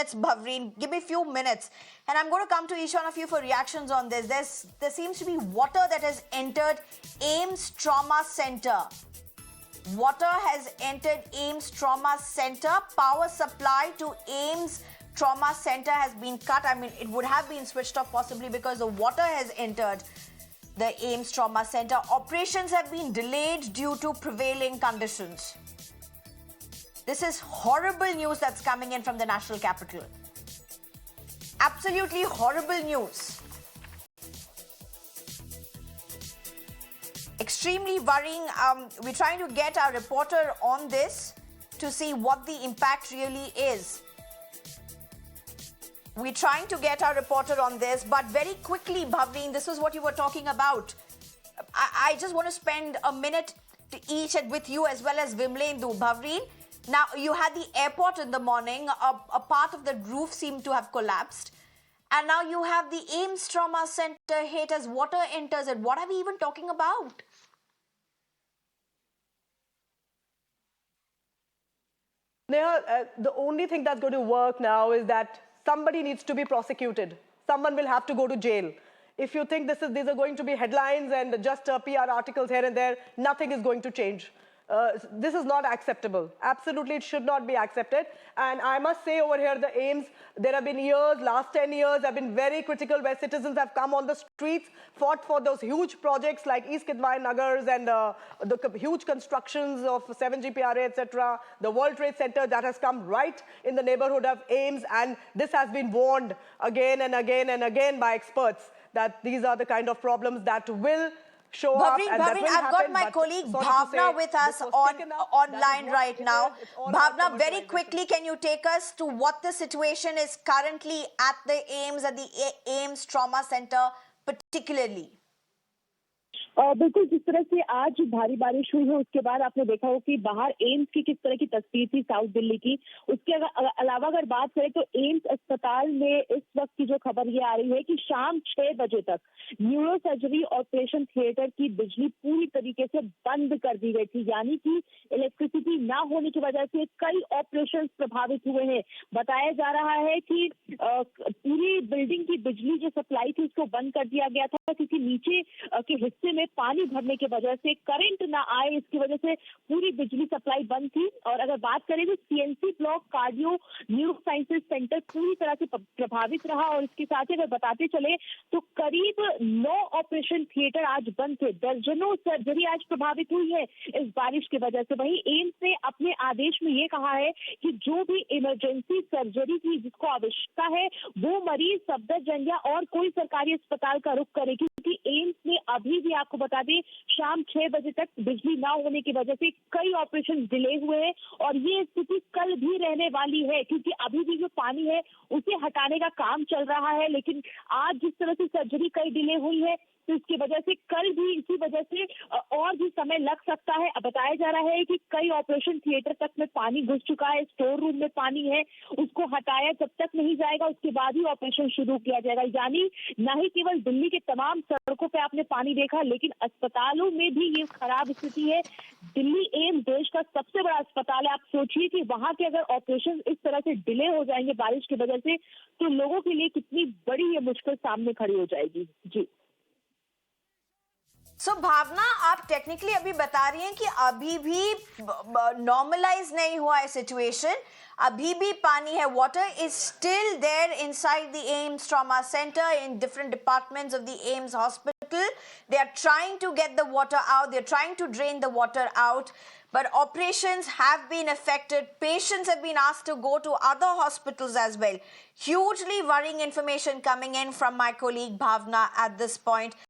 minutes, Bhavreen. Give me a few minutes. And I'm going to come to each one of you for reactions on this. There seems to be water that has entered AIIMS Trauma Center. Water has entered AIIMS Trauma Center. Power supply to AIIMS Trauma Center has been cut. I mean, it would have been switched off possibly because the water has entered the AIIMS Trauma Center. Operations have been delayed due to prevailing conditions. This is horrible news that's coming in from the national capital. Absolutely horrible news. Extremely worrying. We're trying to get our reporter on this to see what the impact really is. We're trying to get our reporter on this, but very quickly, Bhavreen, this is what you were talking about. I just want to spend a minute to each and with you as well as Vimlendu. Bhavreen, now you had the airport in the morning. A part of the roof seemed to have collapsed. And now you have the AIIMS Trauma Center hit as water enters it. What are we even talking about? Neha, the only thing that's going to work now is that somebody needs to be prosecuted. Someone will have to go to jail. If you think these are going to be headlines and just PR articles here and there, nothing is going to change. This is not acceptable. Absolutely, it should not be accepted. And I must say over here, the AIIMS, there have been years, last 10 years, have been very critical where citizens have come on the streets, fought for those huge projects like East Kidwai Nagars and the huge constructions of 7GPRA, etc. The World Trade Center that has come right in the neighborhood of AIIMS. And this has been warned again and again and again by experts that these are the kind of problems that will show up. Bhavreen, I've got my colleague Bhavna with us online right now. Bhavna, very quickly, can you take us to what the situation is currently at the AIIMS Trauma Center particularly? बिल्कुल जिस तरह से आज भारी बारिश हुई है उसके बाद आपने देखा हो कि बाहर एम्स की किस तरह की तस्वीर थी साउथ दिल्ली की। उसके अलावा अगर बात करें तो एम्स अस्पताल में इस वक्त की जो खबर ये आ रही है कि शाम 6 बजे तक न्यूरो सर्जरी ऑपरेशन थिएटर की बिजली पूरी तरीके से बंद कर दी गई थी, यानी कि इलेक्ट्रिसिटी ना होने की वजह से कई ऑपरेशन प्रभावित हुए हैं। बताया जा रहा है कि पूरी बिल्डिंग की बिजली जो सप्लाई थी उसको बंद कर दिया गया था क्योंकि नीचे के हिस्से में पानी भरने की वजह से करंट ना आए, इसकी वजह से पूरी बिजली सप्लाई बंद थी। और अगर बात करें तो CNC block cardio neuro sciences centre पूरी तरह से प्रभावित रहा। और इसके साथ ही अगर बताते चले तो करीब 9 ऑपरेशन थिएटर आज बंद थे, दर्जनों सर्जरी आज प्रभावित हुई है इस बारिश की वजह से। वहीं एम्स ने अपने आदेश में ये कहा है कि जो भी इमरजेंसी सर्जरी की जिसको आवश्यकता है वो मरीज सफदरजंग या और कोई सरकारी अस्पताल का रुख करे, क्योंकि एम्स ने अभी भी आपको बता दें शाम 6 बजे तक बिजली ना होने की वजह से कई ऑपरेशन डिले हुए हैं और ये स्थिति कल भी रहने वाली है क्योंकि अभी भी जो पानी है उसे हटाने का काम चल रहा है। लेकिन आज जिस तरह से सर्जरी कई डिले हुई है तो इसकी वजह से कल भी इसी वजह से और भी समय लग सकता है। बताया जा रहा है कि कई ऑपरेशन थिएटर तक में पानी घुस चुका है, स्टोर रूम में पानी है, उसको हटाया जब तक नहीं जाएगा उसके बाद ही ऑपरेशन शुरू किया जाएगा। यानी न ही केवल दिल्ली के तमाम सड़कों पे आपने पानी देखा लेकिन अस्पतालों में भी ये खराब स्थिति है। दिल्ली एम्स देश का सबसे बड़ा अस्पताल है। आप सोचिए कि वहां के अगर ऑपरेशन इस तरह से डिले हो जाएंगे बारिश की वजह से तो लोगों के लिए कितनी बड़ी ये मुश्किल सामने खड़ी हो जाएगी। जी भावना, आप टेक्निकली अभी बता रही हैं कि अभी भी नॉर्मलाइज नहीं हुआ है सिचुएशन, अभी भी पानी है, water is still there inside the AIIMS Trauma Center in different departments of the AIIMS hospital. They are trying to get the water out, they are trying to drain the water out, but operations have been affected. Patients have been asked to go to other hospitals as well. Hugely worrying information coming in from my colleague Bhavna at this point.